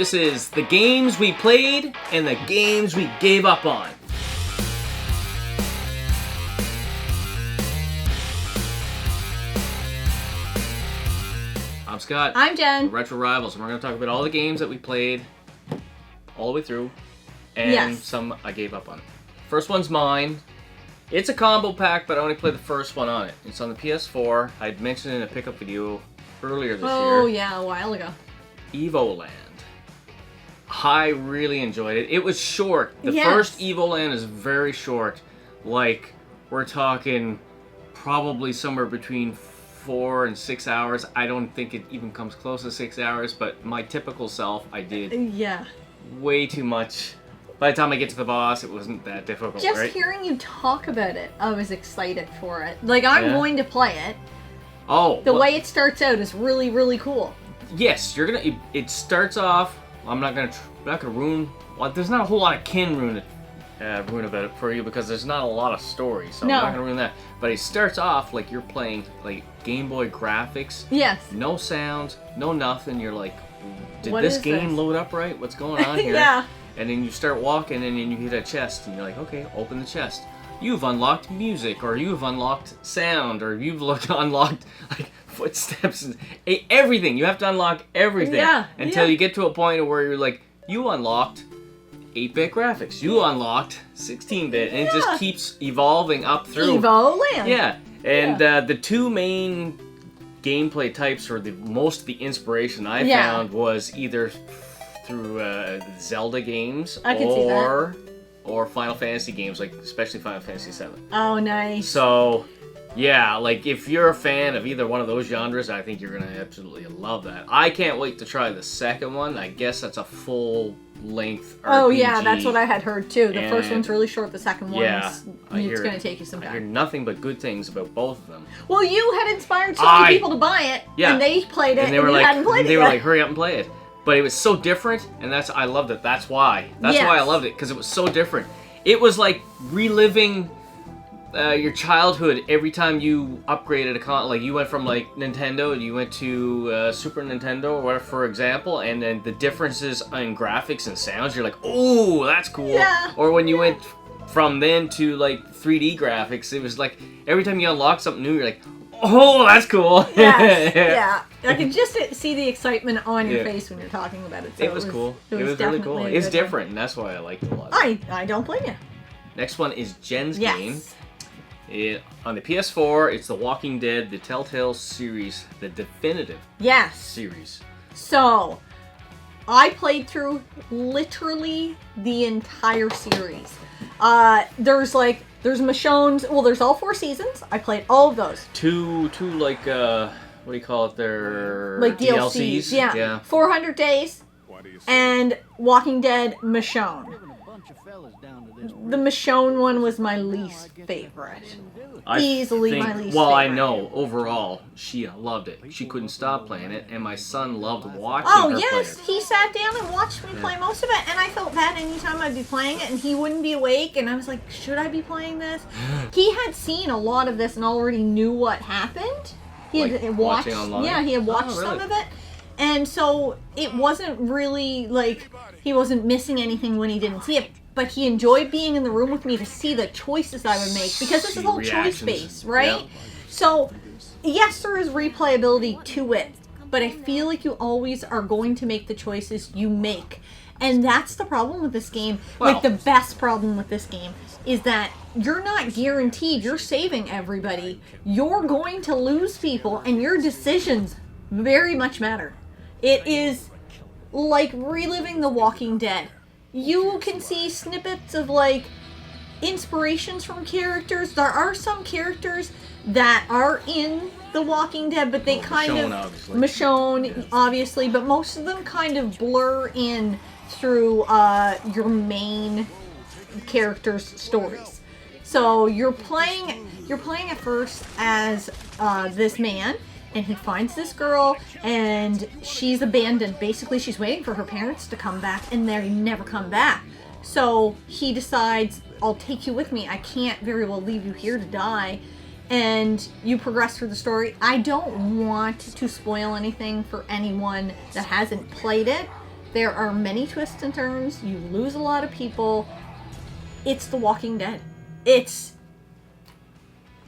This is the games we played and the games we gave up on. I'm Scott. I'm Jen. We're Retro Rivals, and we're going to talk about all the games that we played all the way through, and some I gave up on. First one's mine. It's a combo pack, but I only played the first one on it. It's on the PS4. I'd mentioned it in a pickup video earlier this year. Oh, yeah, a while ago. Evoland. I really enjoyed it. It was short. The first Evoland is very short. Like, we're talking probably somewhere between 4 and 6 hours. I don't think it even comes close to 6 hours, but my typical self, I did way too much. By the time I get to the boss, it wasn't that difficult, Just right? hearing you talk about it, I was excited for it. Like, I'm going to play it. Oh. The way it starts out is really, really cool. Yes, you're gonna. It starts off. I'm not gonna ruin. Well, there's not a whole lot of ruin about it for you because there's not a lot of story, so I'm not gonna ruin that. But it starts off like you're playing like Game Boy graphics. Yes. No sounds, no nothing. You're like, did this game load up right? What's going on here? Yeah. And then you start walking, and then you hit a chest, and you're like, okay, open the chest. You've unlocked music, or you've unlocked sound, or you've unlocked like footsteps and everything. You have to unlock everything until you get to a point where you're like, you unlocked 8-bit graphics. You unlocked 16-bit, and it just keeps evolving up through. Evoland. Yeah, and the two main gameplay types, or most of the inspiration I found was either through Zelda games or Final Fantasy games, like especially Final Fantasy VII. Oh, nice. So, yeah, like if you're a fan of either one of those genres, I think you're gonna absolutely love that. I can't wait to try the second one. I guess that's a full-length RPG. Oh yeah, that's what I had heard too. The first one's really short. The second one's it's gonna take you some time. I hear nothing but good things about both of them. Well, you had inspired so many people to buy it, and they played it, and you hadn't played it yet. They were like, hurry up and play it. But it was so different, and I loved it. That's why. That's why I loved it, because it was so different. It was like reliving your childhood every time you upgraded a console. Like, you went from, like, Nintendo, and you went to Super Nintendo, or whatever, for example, and then the differences in graphics and sounds, you're like, oh, that's cool. Yeah. Or when you went from then to, like, 3D graphics, it was like, every time you unlock something new, you're like, oh, that's cool. Yes, yeah. I could just see the excitement on your face when you're talking about it. So it was cool. It was really cool. It's different, and that's why I liked it a lot. I don't blame you. Next one is Jen's game. On the PS4, it's The Walking Dead, the Telltale series, the definitive series. So, I played through literally the entire series. There's Michonne's. Well, there's all 4 seasons. I played all of those. Two like what do you call it? They're like DLCs. Yeah. 400 Days and Walking Dead Michonne. The Michonne one was my least favorite. Easily my least favorite. Well, I know. Overall, she loved it. She couldn't stop playing it, and my son loved watching her play it. He sat down and watched me play most of it, and I felt bad anytime I'd be playing it, and he wouldn't be awake, and I was like, should I be playing this? He had seen a lot of this and already knew what happened. He had watched online? Yeah, he had watched some of it. And so it wasn't really like he wasn't missing anything when he didn't see it. But he enjoyed being in the room with me to see the choices I would make, because this is all choice-based, right? Yep. So, yes, there is replayability to it, but I feel like you always are going to make the choices you make. And that's the problem with this game. Well, like, the best problem with this game is that you're not guaranteed you're saving everybody. You're going to lose people, and your decisions very much matter. It is like reliving The Walking Dead. You can see snippets of, like, inspirations from characters. There are some characters that are in The Walking Dead, but they Michonne, obviously, but most of them kind of blur in through your main characters' stories. So you're playing at first as this man, and he finds this girl, and she's abandoned. Basically, she's waiting for her parents to come back, and they never come back. So he decides, I'll take you with me. I can't very well leave you here to die. And you progress through the story. I don't want to spoil anything for anyone that hasn't played it, There are many twists and turns. You lose a lot of people. It's The Walking Dead. It's...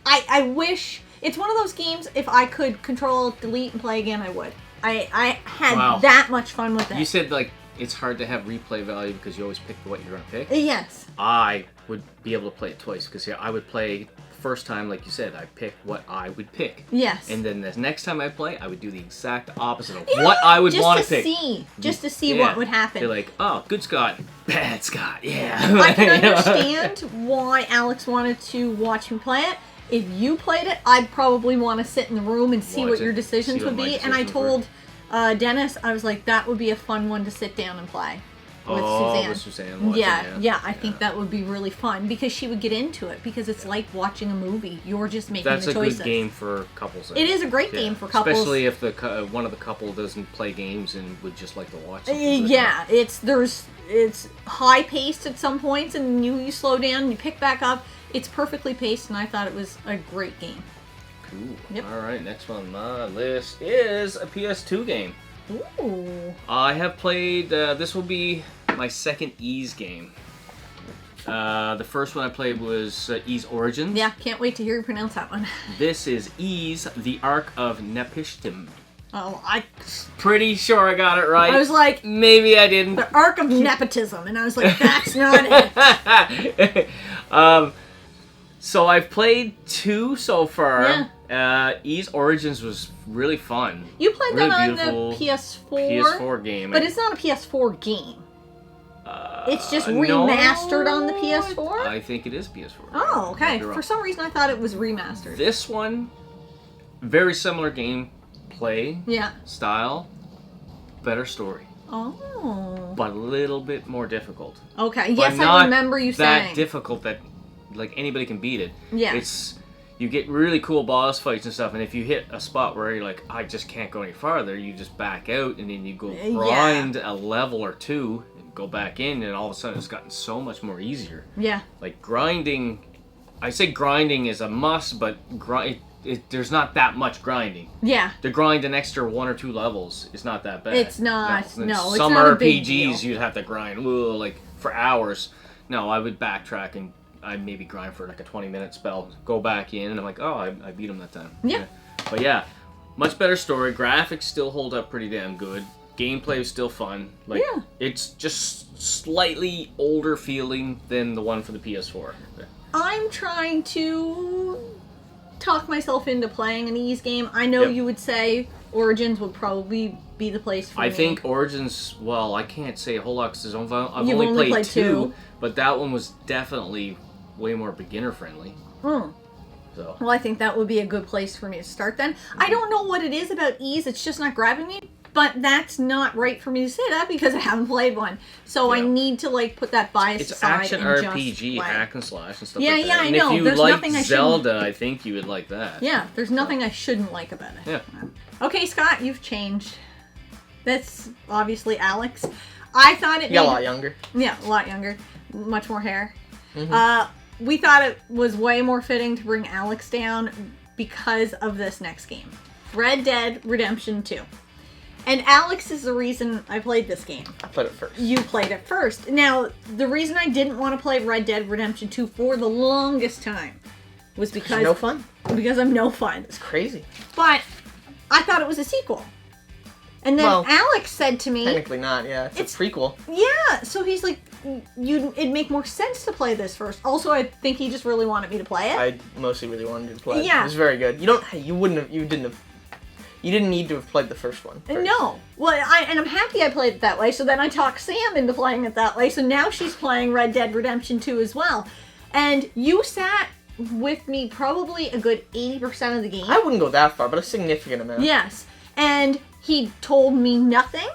I wish... It's one of those games, if I could control, delete, and play again, I would. I had that much fun with it. You said, like, it's hard to have replay value because you always pick what you're going to pick? Yes. I would be able to play it twice because I would play... First time, like you said, I picked what I would pick. Yes. And then the next time I play, I would do the exact opposite of what I would want to pick. Just to see what would happen. They're like, oh, good Scott, bad Scott, yeah. I can understand why Alex wanted to watch me play it. If you played it, I'd probably want to sit in the room and see what your decisions would be. And I told Dennis, I was like, that would be a fun one to sit down and play. With Suzanne. Yeah, I think that would be really fun because she would get into it because it's like watching a movie. You're just making the choices. That's a good game for couples. It is a great game for couples. Especially if the one of the couple doesn't play games and would just like to watch something. Yeah, it's high paced at some points and you slow down and you pick back up. It's perfectly paced and I thought it was a great game. Cool. Yep. Alright, next one on my list is a PS2 game. Ooh. I have played, this will be my second Ys game. The first one I played was Ys Origins. Yeah, can't wait to hear you pronounce that one. This is Ys, the Ark of Napishtim. Oh, I'm pretty sure I got it right. I was like... Maybe I didn't. The Ark of Nepotism, and I was like, that's not it. So I've played 2 so far. Yeah. Ys Origins was really fun. You played really that on the PS4? PS4 game. But it's not a PS4 game. It's just remastered on the PS4? I think it is PS4. Oh, okay. For some reason I thought it was remastered. This one, very similar gameplay style, better story. Oh. But a little bit more difficult. Okay, yes, I remember you saying. That difficult that like anybody can beat it. Yeah. You get really cool boss fights and stuff, and if you hit a spot where you're like, I just can't go any farther, you just back out, and then you go grind a level or 2, and go back in, and all of a sudden it's gotten so much more easier. Yeah. Like grinding, I say grinding is a must, but there's not that much grinding. Yeah. To grind an extra 1 or 2 levels is not that bad. It's not. No, it's some not RPGs a big deal. You'd have to grind like for hours. No, I would backtrack and I'd maybe grind for like a 20-minute spell, go back in, and I'm like, oh, I beat him that time. Yeah. But yeah, much better story. Graphics still hold up pretty damn good. Gameplay is still fun. Like, it's just slightly older feeling than the one for the PS4. I'm trying to talk myself into playing an Ys game. I know you would say Origins would probably be the place for me. I think Origins, well, I can't say a whole lot because I've only played 2, but that one was definitely way more beginner friendly. So. Well, I think that would be a good place for me to start then. I don't know what it is about Ys, it's just not grabbing me, but that's not right for me to say that because I haven't played one. So I need to like put that bias aside. It's action RPG, hack and slash and stuff like that. Yeah, I and know. if you there's like nothing Zelda, I think you would like that. Yeah, there's nothing I shouldn't like about it. Yeah. Okay, Scott, you've changed. That's obviously Alex. I thought it a lot younger. Yeah, a lot younger. Much more hair. We thought it was way more fitting to bring Alex down because of this next game. Red Dead Redemption 2. And Alex is the reason I played this game. I played it first. You played it first. Now, the reason I didn't want to play Red Dead Redemption 2 for the longest time was because... no fun? Because I'm no fun. It's crazy. But I thought it was a sequel. And then Alex said to me... Technically not, yeah. It's a prequel. Yeah, so he's like, it'd make more sense to play this first. Also, I think he just really wanted me to play it. I mostly really wanted you to play it. Yeah. It was very good. You didn't need to have played the first one first. No. Well, I'm happy I played it that way, so then I talked Sam into playing it that way, so now she's playing Red Dead Redemption 2 as well. And you sat with me probably a good 80% of the game. I wouldn't go that far, but a significant amount. Yes. And he told me nothing.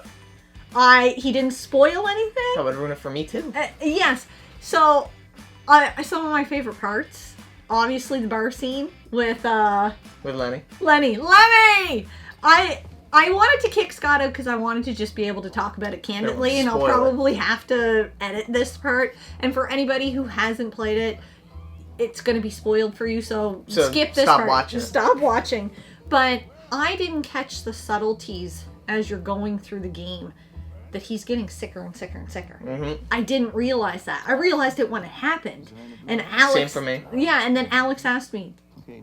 He didn't spoil anything. That would ruin it for me too. Yes. So, some of my favorite parts, obviously the bar scene with Lenny. Lenny! I wanted to kick Scott out because I wanted to just be able to talk about it candidly, and I'll probably have to edit this part. And for anybody who hasn't played it, it's going to be spoiled for you, so skip this part. Stop watching. But I didn't catch the subtleties as you're going through the game. that he's getting sicker and sicker and sicker. Mm-hmm. I didn't realize that. I realized it when it happened. And Alex... Same for me. Yeah, and then Alex asked me,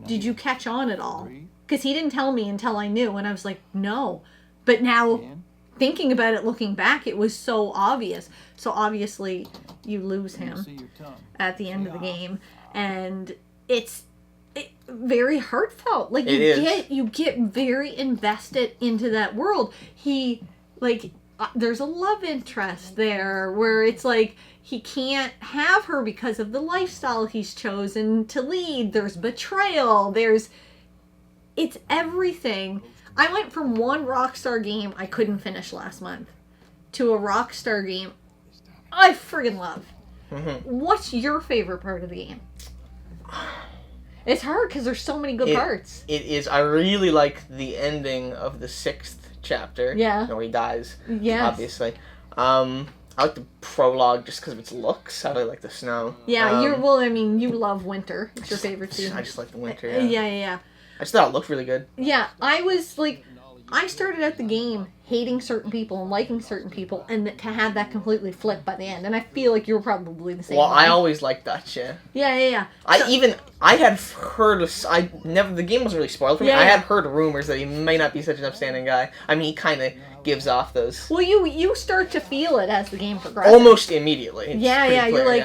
did you catch on at all? Because he didn't tell me until I knew, and I was like, no. But now, thinking about it, looking back, it was so obvious. So obviously, you lose him at the end of the game, and it's very heartfelt. Like, you get very invested into that world. There's a love interest there where it's like he can't have her because of the lifestyle he's chosen to lead. There's betrayal. It's everything. I went from one Rockstar game I couldn't finish last month to a Rockstar game I friggin' love. Mm-hmm. What's your favorite part of the game? It's hard because there's so many good parts. It is. I really like the ending of the 6th chapter. Yeah. Where he dies. Yeah. Obviously. I like the prologue just because of its looks. I really like the snow. Yeah, you love winter. It's your favorite season. I just like the winter, Yeah. I just thought it looked really good. Yeah, I started out the game hating certain people and liking certain people, and to have that completely flip by the end. And I feel like you're probably the same way. I always liked that, yeah. Yeah. I had heard the game wasn't really spoiled for me. Yeah, I had heard rumors that he may not be such an upstanding guy. I mean, he kind of gives off those... Well, you start to feel it as the game progresses. Almost immediately. Yeah, you're like,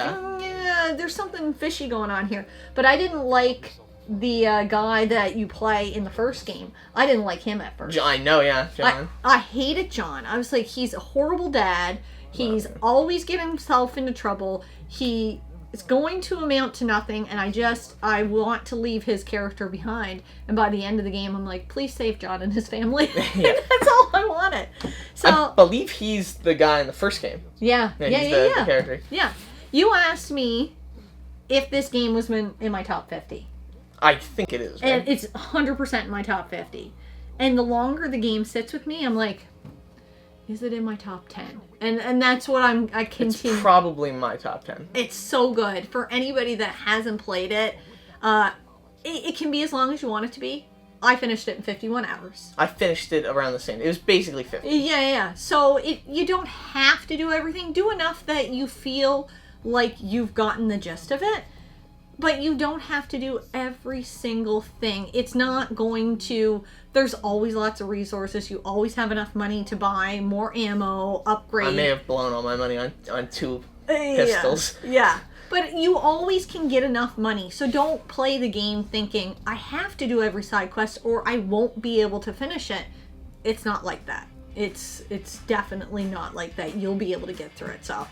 there's something fishy going on here. But I didn't like the guy that you play in the first game. I didn't like him at first. I know, yeah, John. I hated John. I was like, he's a horrible dad. He's always getting himself into trouble. He is going to amount to nothing, and I want to leave his character behind. And by the end of the game, I'm like, please save John and his family. Yeah. That's all I wanted. So I believe he's the guy in the first game. Yeah. He's the character. Yeah. You asked me if this game was in my top 50. I think it is, right? And it's 100% in my top 50. And the longer the game sits with me, I'm like, is it in my top 10? And that's what I continue. It's probably my top 10. It's so good. For anybody that hasn't played it, it can be as long as you want it to be. I finished it in 51 hours. I finished it around the same. It was basically 50. Yeah. So you don't have to do everything. Do enough that you feel like you've gotten the gist of it. But you don't have to do every single thing. It's not going to... There's always lots of resources. You always have enough money to buy more ammo, upgrade. I may have blown all my money on 2 pistols. Yeah. But you always can get enough money. So don't play the game thinking, I have to do every side quest or I won't be able to finish it. It's not like that. It's definitely not like that. You'll be able to get through it. So...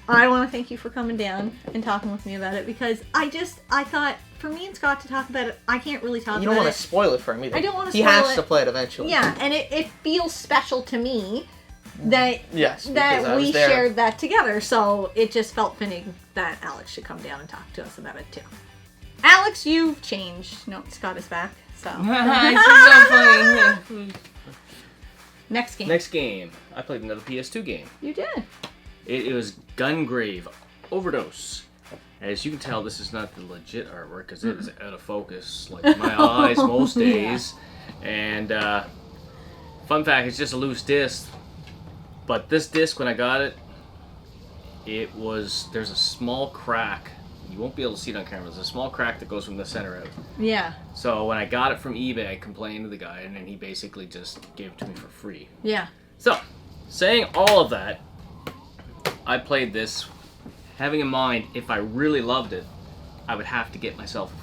I want to thank you for coming down and talking with me about it because I thought for me and Scott to talk about it, I can't really talk about it. You don't want to spoil it for him either. I don't want to spoil it. He has to play it eventually. Yeah, and it feels special to me that we there. shared that together. So it just felt fitting that Alex should come down and talk to us about it too. Alex, you've changed. No, Scott is back. So Next game. I played another PS2 game. You did. It was GUNGRAVE OVERDOSE. As you can tell, this is not the legit artwork because it is out of focus, like my eyes most days. And fun fact, it's just a loose disc. But this disc, when I got it, there's a small crack. You won't be able to see it on camera. There's a small crack that goes from the center out. Yeah. So when I got it from eBay, I complained to the guy, and then he basically just gave it to me for free. Yeah. So, saying all of that, I played this having in mind if I really loved it, I would have to get myself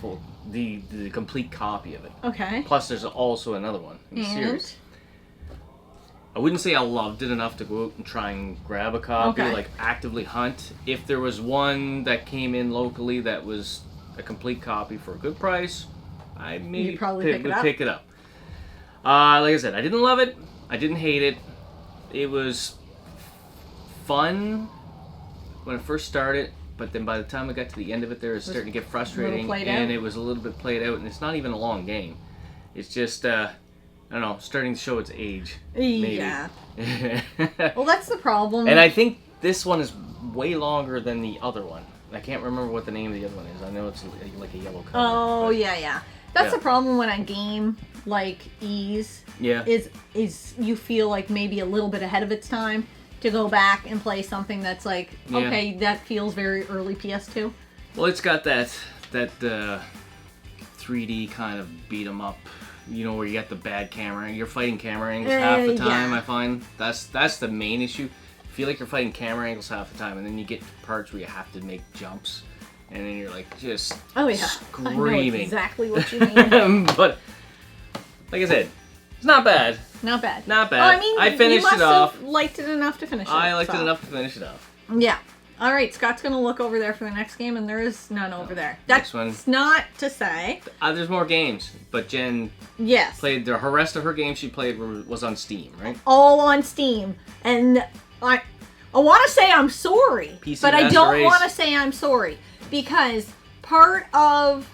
the complete copy of it. Okay. Plus, there's also another one in the series. I wouldn't say I loved it enough to go out and try and grab a copy, like actively hunt. If there was one that came in locally that was a complete copy for a good price, I maybe would pick it up. Like I said, I didn't love it. I didn't hate it. It was fun when it first started, but then by the time I got to the end of it, it was starting to get frustrating, and it was a little bit played out, and it's not even a long game. It's just, I don't know, starting to show its age. Maybe. Yeah. Well, that's the problem. And I think this one is way longer than the other one. I can't remember what the name of the other one is. I know it's like a yellow cover. Oh, yeah. That's the problem when a game like Ease is you feel like maybe a little bit ahead of its time. to go back and play something that's like, Yeah. okay, that feels very early PS2. Well, it's got that 3D kind of beat 'em up. You know, where you got the bad camera. You're fighting camera angles half the time. Yeah. I find that's the main issue. I feel like you're fighting camera angles half the time, and then you get to parts where you have to make jumps, and then you're like just screaming. I know exactly what you mean. But like I said, it's not bad. Not bad. Not bad. Well, I mean, I finished you must it off. have liked it enough to finish it. I liked it so. enough to finish it off. Yeah. All right, Scott's going to look over there for the next game, and there is none over there. That's Next not to say... There's more games, but Jen Yes. played her rest of her games she played was on Steam, right? All on Steam. And I want to say I'm sorry, PC but I Master don't Race. want to say I'm sorry, because part of...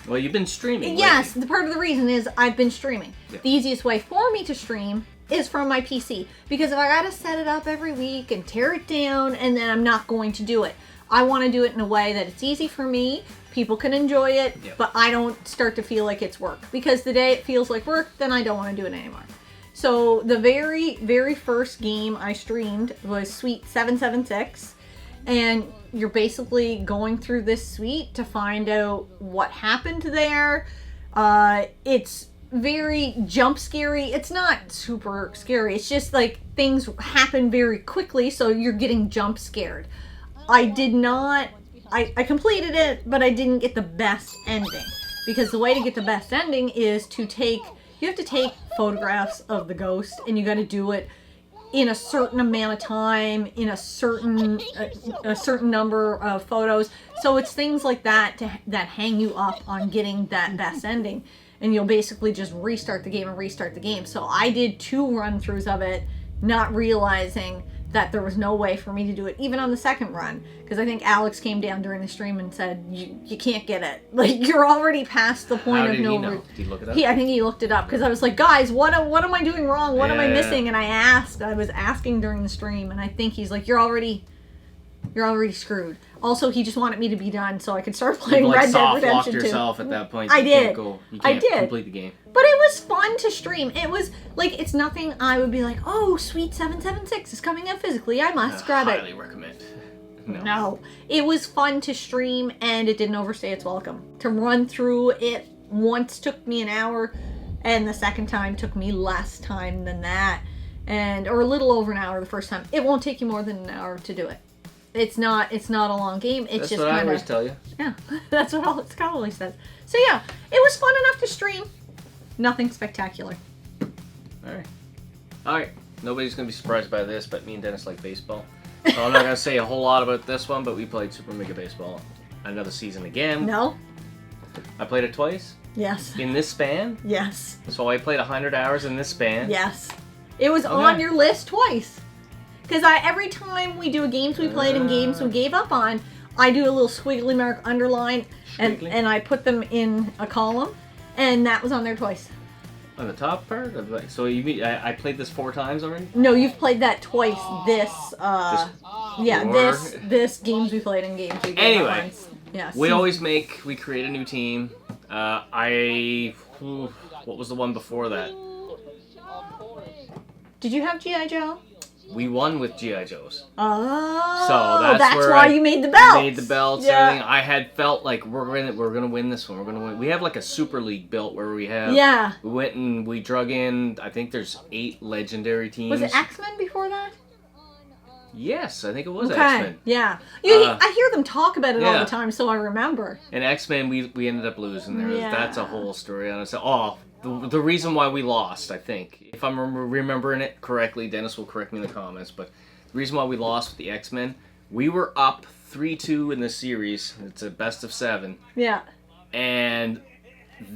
Well, you've been streaming. Yes, lately. the part of the reason is I've been streaming. Yeah. The easiest way for me to stream is from my PC, because if I gotta set it up every week and tear it down, and then I'm not going to do it. I want to do it in a way that it's easy for me, people can enjoy it, Yep. but I don't start to feel like it's work. Because the day it feels like work, then I don't want to do it anymore. So the very, very first game I streamed was Suite 776, and you're basically going through this suite to find out what happened there. It's very jump scary. It's not super scary. It's just like things happen very quickly, so you're getting jump scared. I completed it, but I didn't get the best ending. Because the way to get the best ending is you have to take photographs of the ghost, and you got to do it in a certain amount of time, in a certain number of photos. So it's things like that that hang you up on getting that best ending. And you'll basically just restart the game. So I did 2 run-throughs of it, not realizing that there was no way for me to do it, even on the second run. Because I think Alex came down during the stream and said, you can't get it. Like, you're already past the point of no... How did he know? Did he look it up? I think he looked it up, because I was like, guys, what am I doing wrong? What am I missing? And I was asking during the stream, and I think he's like, you're already screwed. Also, he just wanted me to be done so I could start playing Red Dead Redemption 2. Yourself at that point. I You did. can't complete the game. But it was fun to stream. It was like, it's nothing I would be like, oh, Suite 776 is coming out physically. I must grab it. Highly recommend. No. It was fun to stream, and it didn't overstay its welcome. To run through it once took me an hour, and the second time took me less time than that. Or a little over an hour the first time. It won't take you more than an hour to do it. It's not a long game. It's That's just what kind I of... always tell you. Yeah, that's what Scott always says. So yeah, it was fun enough to stream. Nothing spectacular. Alright. Nobody's going to be surprised by this, but me and Dennis like baseball. So I'm not going to say a whole lot about this one, but we played Super Mega Baseball another season again. No? I played it twice. Yes. In this span. Yes. So I played 100 hours in this span. Yes. It was on your list twice. Because every time we do a games we played and games we gave up on, I do a little squiggly mark, underline, and I put them in a column, and that was on there twice. On the top part? So you mean I played this 4 times already? No, you've played that twice. This games we played and games we gave up on. Anyway, yeah, we create a new team. What was the one before that? Did you have G.I. Joe? We won with G.I. Joes. Oh, so that's where why you made the belts. Made the belts. Yeah. Everything. I had felt like we're gonna win this one. We're gonna win. We have like a Super League built where we have. Yeah. We went and we drug in. I think there's 8 legendary teams. Was it X-Men before that? Yes, I think it was okay. X-Men. Yeah. I hear them talk about it all yeah. the time, so I remember. And X-Men, we ended up losing. That's a whole story on it. The reason why we lost, I think, if I'm remembering it correctly, Dennis will correct me in the comments, but the reason why we lost with the X-Men, we were up 3-2 in the series. It's a best of 7. Yeah. And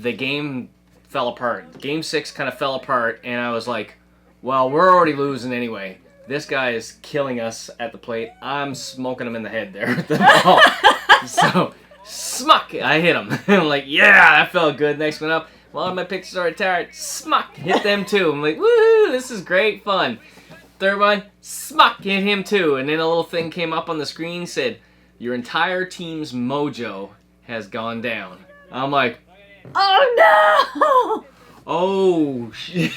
the game fell apart. Game 6 kind of fell apart, and I was like, well, we're already losing anyway. This guy is killing us at the plate. I'm smoking him in the head there with the ball. So, smuck! I hit him. I'm like, yeah, that felt good. Next one up. Well, my pitchers are retired. Smuck! Hit them too. I'm like, woohoo! This is great fun. Third one, smuck! Hit him too. And then a little thing came up on the screen, said, your entire team's mojo has gone down. I'm like, oh no! Oh shit!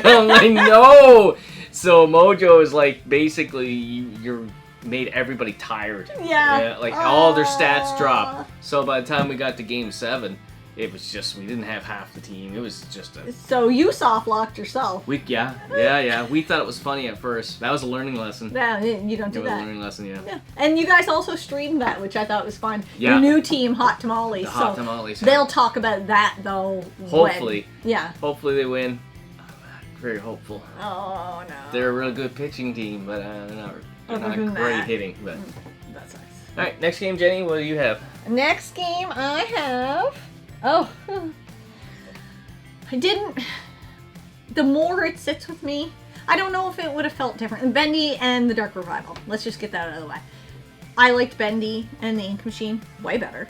I'm like, no! So Mojo is like basically you're made everybody tired. Yeah. Like all their stats drop. So by the time we got to game 7, it was just we didn't have half the team. It was just a. So you soft locked yourself. Yeah. We thought it was funny at first. That was a learning lesson. Yeah, you don't do It was that. a learning lesson, yeah. And you guys also streamed that, which I thought was fun. Yeah. Your new team, Hot Tamales. The Hot Tamales. They'll talk about that though. Hopefully. Yeah. Hopefully they win. Very hopeful. Oh no. They're a real good pitching team, but they're not than great that. hitting. But That's nice. all right, next game, Jenny. What do you have? Next game I have. Oh. I didn't. The more it sits with me, I don't know if it would have felt different. Bendy and the Dark Revival. Let's just get that out of the way. I liked Bendy and the Ink Machine way better.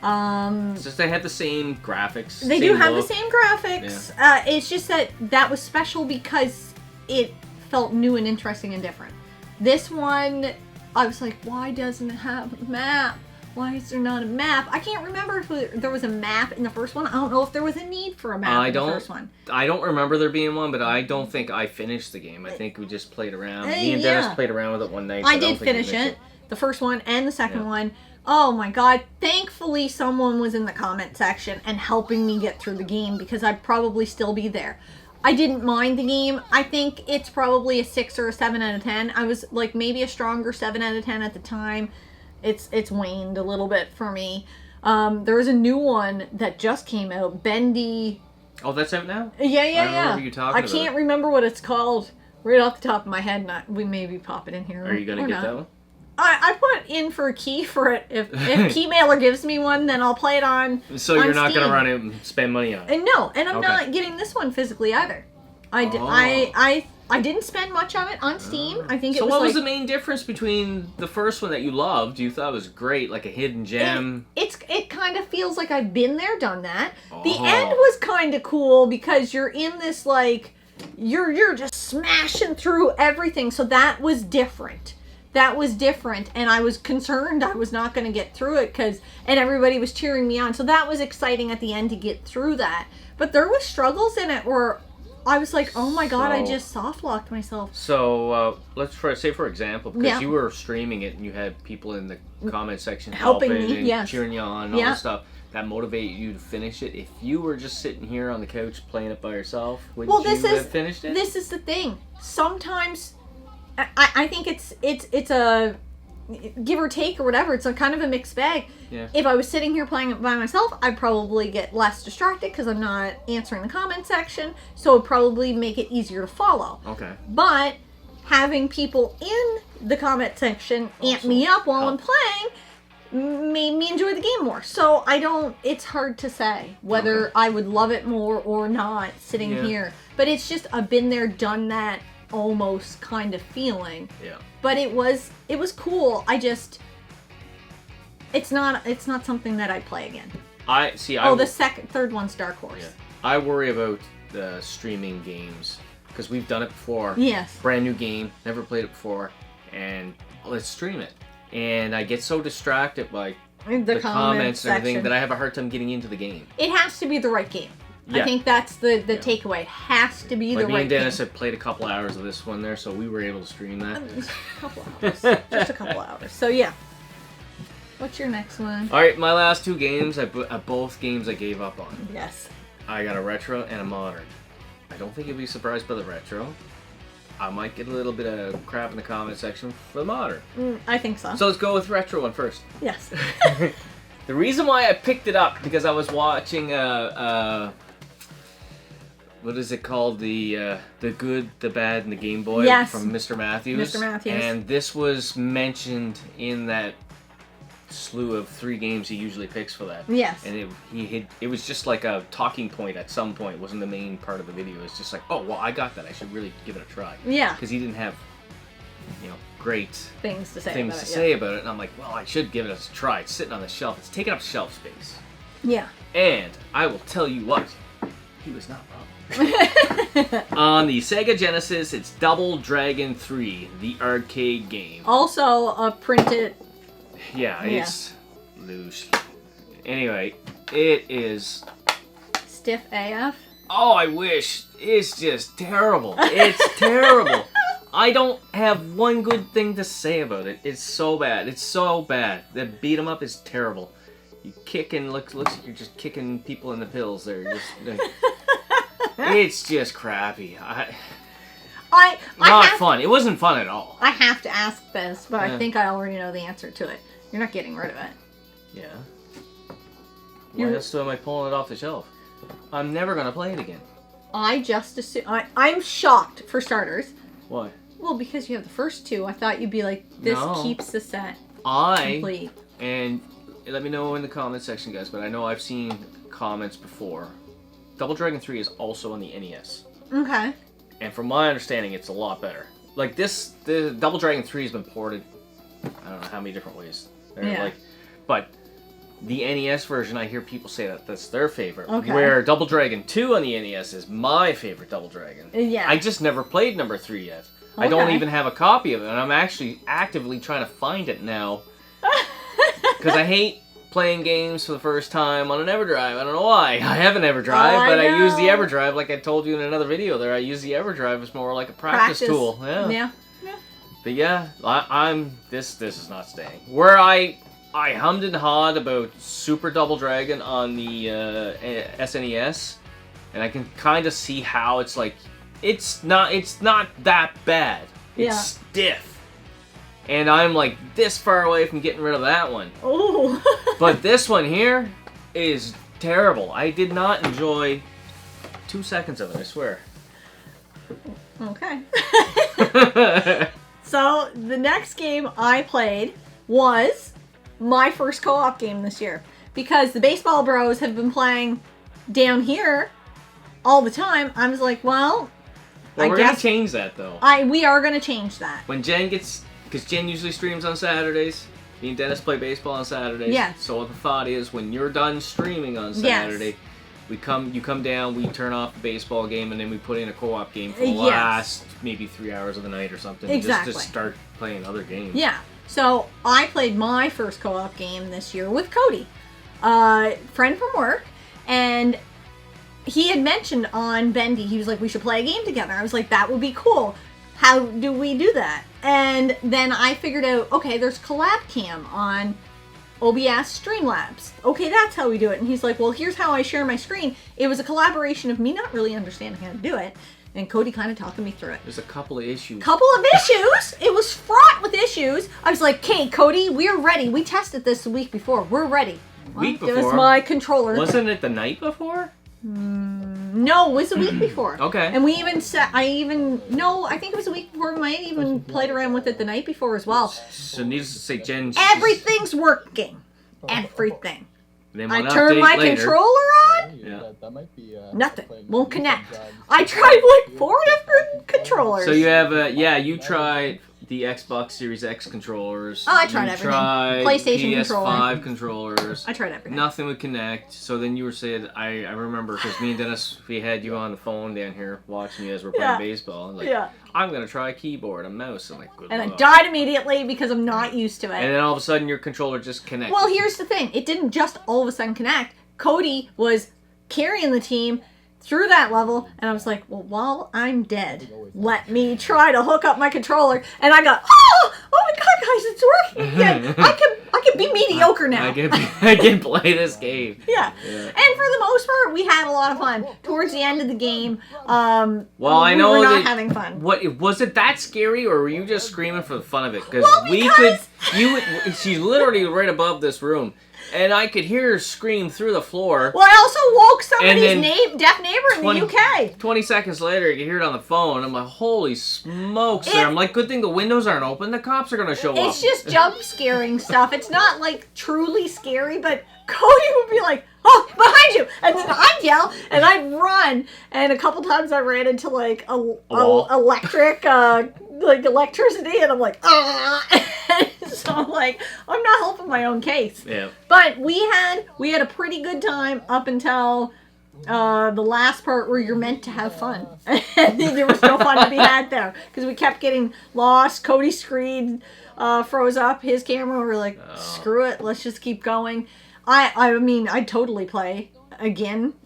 It's just they had the same graphics. They do have the same graphics. Yeah. It's just that was special because it felt new and interesting and different. This one, I was like, why doesn't it have a map? Why is there not a map? I can't remember if there was a map in the first one. I don't know if there was a need for a map in the first one. I don't remember there being one, but I don't think I finished the game. I think we just played around. Me and Dennis played around with it one night. I did finish it. The first one and the second one. Oh my god. Thankfully someone was in the comment section and helping me get through the game because I'd probably still be there. I didn't mind the game. I think it's probably a 6 or a 7 out of 10. I was like maybe a stronger 7 out of 10 at the time. It's waned a little bit for me. There was a new one that just came out. Bendy. Oh, that's out now? Yeah. I remember you talking about can't remember what it's called right off the top of my head. We maybe pop it in here. Are you going to get that one? I put in for a key for it. If Keymailer gives me one, then I'll play it on So you're not going to run it and spend money on it? No, and I'm not getting this one physically either. I didn't spend much of it on Steam. I think it was. So what was the main difference between the first one that you loved, you thought was great, like a hidden gem? It kind of feels like I've been there, done that. The end was kind of cool because you're in this like you're just smashing through everything. So that was different. And I was concerned I was not going to get through it and everybody was cheering me on. So that was exciting at the end to get through that. But there was struggles in it where I was like, oh my god, I just soft locked myself. So let's say for example, because you were streaming it and you had people in the comment section helping me, and cheering you on and all this stuff. That motivated you to finish it. If you were just sitting here on the couch playing it by yourself, would you have finished it? This is the thing. Sometimes I think it's a give or take or whatever. It's a kind of a mixed bag. Yeah. If I was sitting here playing it by myself, I'd probably get less distracted because I'm not answering the comment section. So it'd probably make it easier to follow. Okay. But having people in the comment section amp me up while I'm playing made me enjoy the game more. So it's hard to say whether I would love it more or not sitting here. But it's just a been there, done that almost kind of feeling. Yeah. But it was cool. It's not something that I'd play again. The third one's Dark Horse. Yeah. I worry about the streaming games because we've done it before. Yes. Brand new game, never played it before, and let's stream it. And I get so distracted by the comments and everything that I have a hard time getting into the game. It has to be the right game. Yeah. I think that's the takeaway. It has to be the right game. Me and Dennis had played a couple hours of this one there, so we were able to stream that. A couple hours. Just a couple hours. So yeah. What's your next one? Alright, my last 2 games, both games I gave up on. Yes. I got a retro and a modern. I don't think you'll be surprised by the retro. I might get a little bit of crap in the comment section for the modern. I think so. So let's go with retro one first. Yes. The reason why I picked it up, because I was watching what is it called? The Good, the Bad, and the Game Boy from Mr. Matthews. Mr. Matthews. And this was mentioned in that slew of 3 games he usually picks for that. Yes. And it was just like a talking point at some point. It wasn't the main part of the video. It's just like, oh, well, I got that. I should really give it a try. Yeah. Because he didn't have, great things to say about it. And I'm like, well, I should give it a try. It's sitting on the shelf. It's taking up shelf space. Yeah. And I will tell you what, he was not wrong. On the Sega Genesis, it's Double Dragon 3, the arcade game. Also a printed. Yeah, it's loose. Anyway, it is stiff AF. Oh, I wish. It's just terrible. It's terrible. I don't have one good thing to say about it. It's so bad. It's so bad. The beat 'em up is terrible. You kick and looks like you're just kicking people in the pills there. Just, it's just crappy. Not fun. It wasn't fun at all. I have to ask this, but I think I already know the answer to it. You're not getting rid of it. Yeah. Why else am I pulling it off the shelf? I'm never gonna play it again. I just assume. I'm shocked, for starters. Why? Well, because you have the first two. I thought you'd be like, this keeps the set complete. And let me know in the comment section, guys, but I know I've seen comments before. Double Dragon 3 is also on the NES. Okay. And from my understanding, it's a lot better. Like the Double Dragon 3 has been ported, I don't know how many different ways. But the NES version, I hear people say that that's their favorite. Okay. Where Double Dragon 2 on the NES is my favorite Double Dragon. Yeah. I just never played number 3 yet. Okay. I don't even have a copy of it, and I'm actually actively trying to find it now. Because I hate playing games for the first time on an EverDrive. I don't know why. I have an EverDrive, but I use the EverDrive, like I told you in another video there, I use the EverDrive as more like a practice tool. Yeah. But yeah, this is not staying. Where I hummed and hawed about Super Double Dragon on the SNES, and I can kind of see how it's like, it's not that bad. It's stiff. And I'm like this far away from getting rid of that one. Oh. But this one here is terrible. I did not enjoy 2 seconds of it, I swear. Okay. So the next game I played was my first co-op game this year. Because the baseball bros have been playing down here all the time. I was like, well, we're going to change that though. We are going to change that. When Jen gets... Because Jen usually streams on Saturdays. Me and Dennis play baseball on Saturdays. Yes. So the thought is, when you're done streaming on Saturday, you come down, we turn off the baseball game, and then we put in a co-op game for the last maybe 3 hours of the night or something. Exactly. Just to start playing other games. Yeah. So I played my first co-op game this year with Cody, friend from work, and he had mentioned on Bendy, he was like, we should play a game together. I was like, that would be cool. How do we do that? And then I figured out, okay, there's Collab Cam on OBS Streamlabs. Okay, that's how we do it. And he's like, well, here's how I share my screen. It was a collaboration of me not really understanding how to do it, and Cody kind of talking me through it. There's a couple of issues. It was fraught with issues. I was like, okay, Cody, we're ready. We tested this the week before. We're ready. Week before? It was my controller. Wasn't it the night before? No, it was a week before. Okay. And we even I think it was a week before. We might even played around with it the night before as well. So needless to say, Jen... Everything's working. Everything. I turned my controller on. Yeah. That might be, nothing. Won't connect. I tried like 4 different controllers. So you have you tried the Xbox Series X controllers. Oh, I tried everything. Tried PlayStation PS5 controllers. I tried everything. Nothing would connect. So then you were saying, I remember, because me and Dennis, we had you on the phone down here watching you as we're playing baseball. Like, I'm going to try a keyboard, a mouse. I'm like, good luck. I died immediately because I'm not used to it. And then all of a sudden your controller just connected. Well, here's the thing. It didn't just all of a sudden connect. Cody was carrying the team through that level, and I was like, well, while I'm dead, let me try to hook up my controller. And I got, oh my god, guys, it's working again. I can be mediocre now. I can play this game. Yeah. And for the most part, we had a lot of fun. Towards the end of the game, I know we were not having fun. What was it that scary, or were you just screaming for the fun of it? Because she's literally right above this room. And I could hear her scream through the floor. Well, I also woke somebody's deaf neighbor in the UK. 20 seconds later, you hear it on the phone. I'm like, holy smokes. I'm like, good thing the windows aren't open. The cops are going to show up. It's just jump scaring stuff. It's not like truly scary, but Cody would be like, oh, behind you. And then I'd yell and I'd run. And a couple times I ran into like electricity, and I'm like, ah. So I'm like, I'm not helping my own case. Yeah. But we had a pretty good time up until the last part where you're meant to have fun. And there was no fun to be had there because we kept getting lost. Cody's screen froze up, his camera. We were like, screw it, let's just keep going. I mean, I'd totally play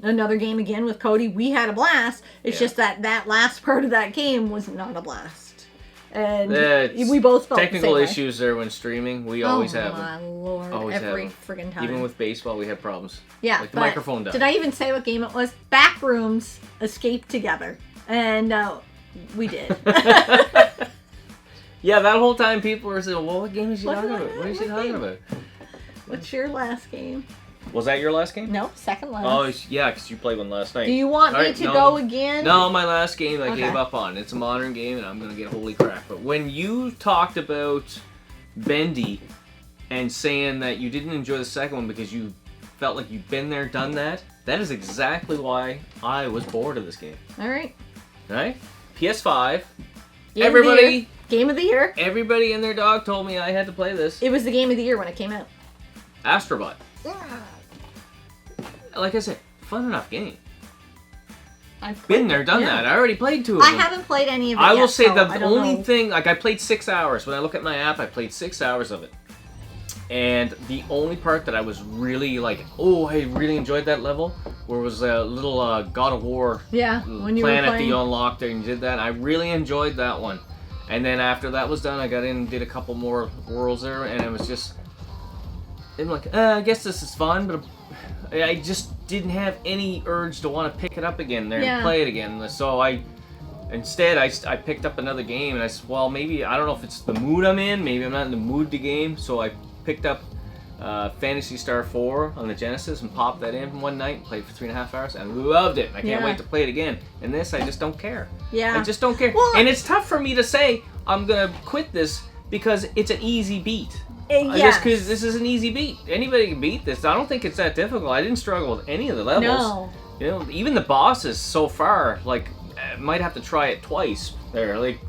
another game again with Cody. We had a blast. It's just that last part of that game was not a blast. And we both felt technical the same issues there when streaming. We always have them. Oh my lord! Always every have friggin' time. Even with baseball, we have problems. Yeah, like the microphone died. Did I even say what game it was? Backrooms Escape Together, and we did. Yeah, that whole time people were saying, "Well, what game is she talking about? What is she talking about?" What's your last game? Was that your last game? No, second last. Oh, yeah, because you played one last night. Do you want me to go again? No, my last game I gave up on. It's a modern game, and I'm going to get holy crap. But when you talked about BENDY and saying that you didn't enjoy the second one because you felt like you'd been there, done that, that is exactly why I was bored of this game. All right. Right? PS5. Game of the year. Everybody and their dog told me I had to play this. It was the game of the year when it came out. Astrobot. Like I said, fun enough game. I've been there, done that. I already played 2 of them. I haven't played any of it I yet, will say so the only thing, like I played 6 hours. When I look at my app, I played 6 hours of it. And the only part that I was really like, oh, I really enjoyed that level, where was a little God of War when you planet were that you unlocked there and you did that. I really enjoyed that one. And then after that was done, I got in and did a couple more worlds there, and it was just, I'm like, I guess this is fun, but I just didn't have any urge to want to pick it up again there and play it again. So instead I picked up another game, and I said, well, maybe, I don't know if it's the mood I'm in, maybe I'm not in the mood to game, so I picked up Phantasy Star 4 on the Genesis and popped that in one night, played for 3.5 hours, and loved it. I can't wait to play it again. And this, I just don't care. I just don't care. Well, and it's tough for me to say I'm gonna quit this because it's an easy beat. Just because this is an easy beat. Anybody can beat this. I don't think it's that difficult. I didn't struggle with any of the levels. No. You know, even the bosses so far, like, might have to try it twice there. Like,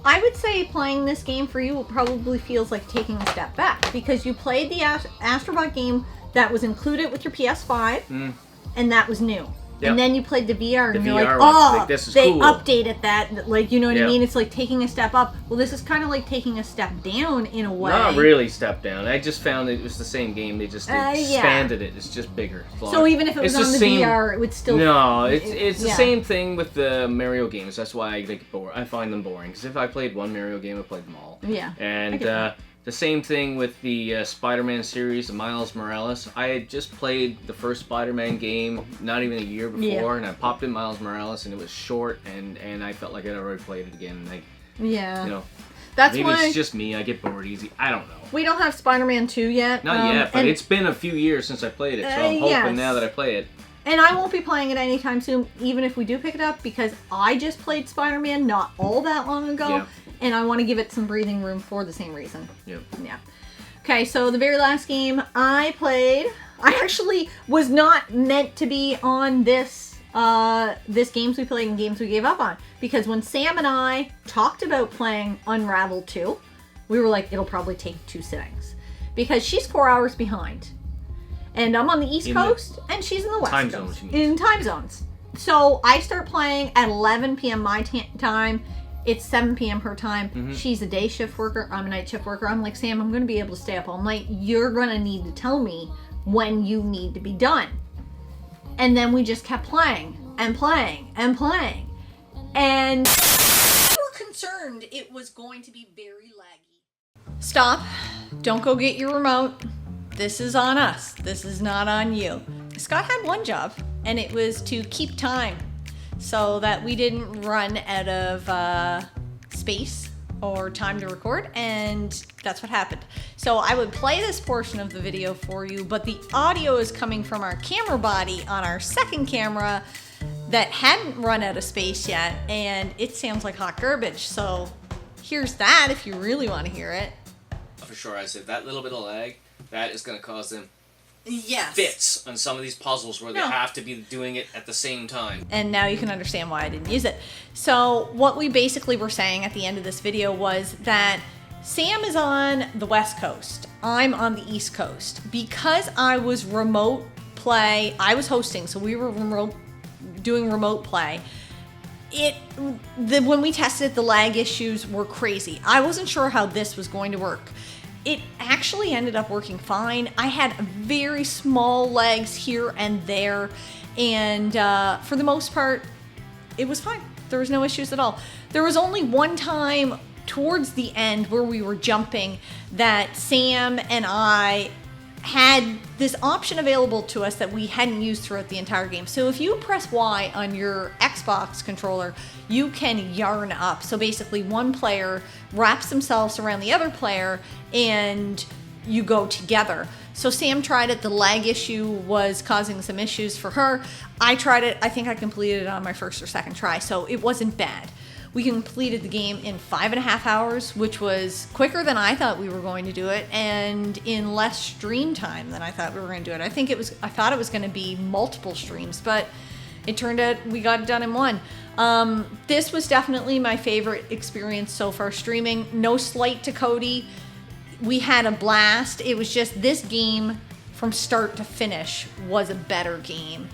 I would say playing this game for you probably feels like taking a step back because you played the Astrobot game that was included with your PS5, and that was new. Yep. And then you played the VR, and you're like, oh, like, this is they cool. Updated that. Like, you know what I mean? It's like taking a step up. Well, this is kind of like taking a step down in a way. Not really step down. I just found it was the same game. They just expanded it. It's just bigger. So even if it was on the VR, it would still... No, it's the same thing with the Mario games. That's why I get bored. I find them boring. Because if I played one Mario game, I played them all. Yeah. And the same thing with the Spider-Man series, the Miles Morales. I had just played the first Spider-Man game not even a year before, and I popped in Miles Morales, and it was short, and I felt like I'd already played it again. Like, you know, that's maybe why it's just me. I get bored easy. I don't know. We don't have Spider-Man 2 yet. Not yet, but it's been a few years since I played it, so I'm hoping now that I play it. And I won't be playing it anytime soon, even if we do pick it up, because I just played Spider-Man not all that long ago, and I want to give it some breathing room for the same reason. Yep. Yeah. Okay, so the very last game I played, I actually was not meant to be on this games we played and games we gave up on, because when Sam and I talked about playing UNRAVEL 2, we were like, it'll probably take 2 sittings, because she's 4 hours behind. And I'm on the East Coast, and she's in the West Coast. In time zones. So I start playing at 11 p.m. my time. It's 7 p.m. her time. She's a day shift worker. I'm a night shift worker. I'm like, Sam, I'm going to be able to stay up all night. You're going to need to tell me when you need to be done. And then we just kept playing and playing and playing. And we were concerned it was going to be very laggy. Stop. Don't go get your remote. This is on us. This is not on you. Scott had one job, and it was to keep time so that we didn't run out of space or time to record, and that's what happened. So I would play this portion of the video for you, but the audio is coming from our camera body on our second camera that hadn't run out of space yet, and it sounds like hot garbage. So here's that if you really want to hear it. For sure, I said that little bit of lag, that is going to cause them Yes. fits on some of these puzzles where they have to be doing it at the same time. And now you can understand why I didn't use it. So what we basically were saying at the end of this video was that Sam is on the West Coast. I'm on the East Coast. Because I was remote play, I was hosting, so we were doing remote play. When we tested it, the lag issues were crazy. I wasn't sure how this was going to work. It actually ended up working fine. I had very small lags here and there, and for the most part, it was fine. There was no issues at all. There was only one time towards the end where we were jumping that Sam and I had this option available to us that we hadn't used throughout the entire game. So if you press Y on your Xbox controller, you can yarn up. So basically one player wraps themselves around the other player and you go together. So Sam tried it. The lag issue was causing some issues for her. I tried it. I think I completed it on my first or second try, so it wasn't bad. We completed the game in 5.5 hours, which was quicker than I thought we were going to do it, and in less stream time than I thought we were going to do it. I thought it was going to be multiple streams, but it turned out we got it done in one. This was definitely my favorite experience so far streaming. No slight to Cody. We had a blast. It was just this game from start to finish was a better game.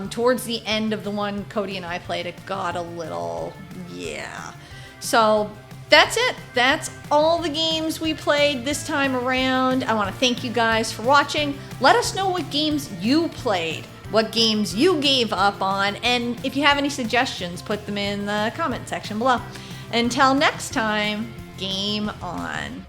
Towards the end of the one Cody and I played, it got a little, yeah. So that's it. That's all the games we played this time around. I want to thank you guys for watching. Let us know what games you played, what games you gave up on, and if you have any suggestions, put them in the comment section below. Until next time, game on.